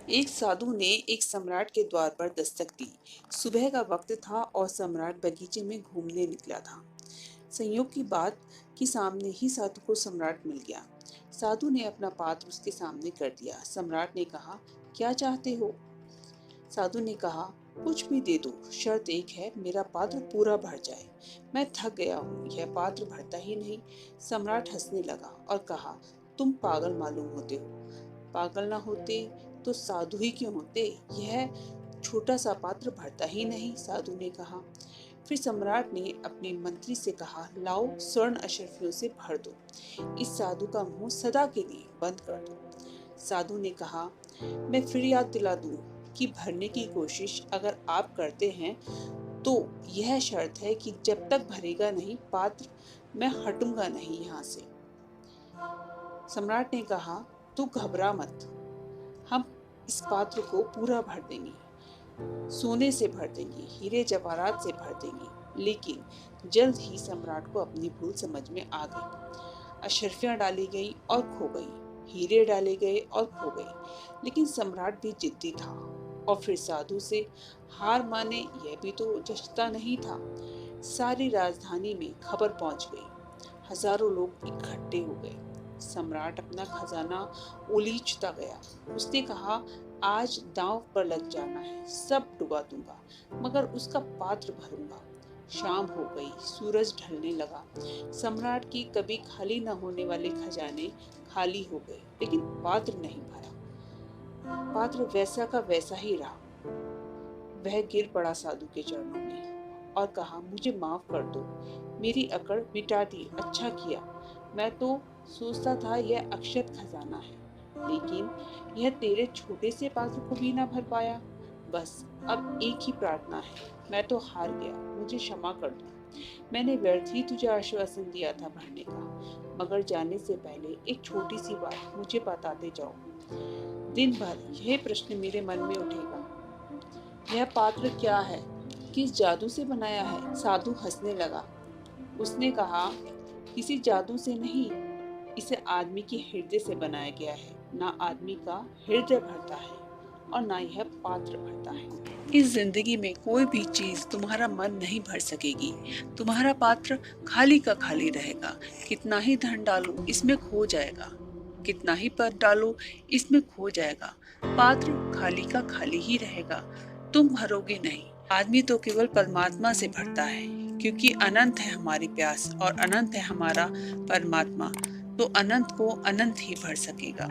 एक साधु ने एक सम्राट के द्वार पर दस्तक दी। सुबह का वक्त था और सम्राट बगीचे में घूमने निकला था। संयोग की बात कि सामने ही साधु को सम्राट मिल गया। साधु ने अपना पात्र उसके सामने कर दिया। सम्राट ने कहा, क्या चाहते हो? साधु ने कहा, कुछ भी दे दो, शर्त एक है, मेरा पात्र पूरा भर जाए। मैं थक गया हूँ, यह पात्र भरता ही नहीं। सम्राट हंसने लगा और कहा, तुम पागल मालूम होते हो। पागल ना होते तो साधु ही क्यों होते? यह छोटा सा पात्र भरता ही नहीं, साधु ने कहा। फिर सम्राट ने अपने मंत्री से कहा, लाओ स्वर्ण अशर्फियों से भर दो। इस साधु का मुंह सदा के लिए बंद कर दो। साधु ने कहा, मैं फिर याद दिला दूं कि भरने की कोशिश अगर आप करते हैं तो यह शर्त है कि जब तक भरेगा नहीं पात्र, मैं हटूंगा नहीं यहाँ से। सम्राट ने कहा, तू घबरा मत, हम इस पात्र को पूरा भर देंगे, सोने से भर देंगे, हीरे जवाहरात से भर देंगे। लेकिन जल्द ही सम्राट को अपनी भूल समझ में आ गई। अशर्फियां डाली गई और खो गई, हीरे डाले गए और खो गए। लेकिन सम्राट भी जिद्दी था और फिर साधु से हार माने यह भी तो जचता नहीं था। सारी राजधानी में खबर पहुंच गई, हजारों लोग इकट्ठे हो गए। सम्राट अपना खजाना उलीचता गया। उसने कहा, आज दांव पर लग जाना है, सब डुबा दूंगा मगर उसका पात्र भरूंगा। शाम हो गई, सूरज ढलने लगा। सम्राट की कभी खाली न होने वाले खजाने खाली हो गए, लेकिन पात्र नहीं भरा। पात्र वैसा का वैसा ही रहा। वह गिर पड़ा साधु के चरणों में और कहा, मुझे माफ कर दो, मेरी अकड़ मिटा दी, अच्छा किया। मैं तो सोचता था यह अक्षत खजाना है, लेकिन यह तेरे छोटे से पात्र को भी ना भर पाया। बस अब एक ही प्रार्थना है, मैं तो हार गया, मुझे क्षमा कर दो। मैंने व्यर्थ ही तुझे आश्वासन दिया था भरने का, मगर जाने से पहले एक छोटी सी बात मुझे बताते जाओ। दिन भर यह प्रश्न मेरे मन में उठेगा, यह पात्र क्या है, किस जादू से बनाया है? साधु हंसने लगा। उसने कहा, किसी जादू से नहीं, इसे आदमी के हृदय से बनाया गया है। ना आदमी का हृदय भरता है और ना यह पात्र भरता है। इस जिंदगी में कोई भी चीज तुम्हारा मन नहीं भर सकेगी। तुम्हारा पात्र खाली का खाली रहेगा। कितना ही धन डालो इसमें खो जाएगा, कितना ही पद डालो इसमें खो जाएगा। पात्र खाली का खाली ही रहेगा, तुम भरोगे नहीं। आदमी तो केवल परमात्मा से भरता है, क्योंकि अनंत है हमारी प्यास और अनंत है हमारा परमात्मा, तो अनंत को अनंत ही भर सकेगा।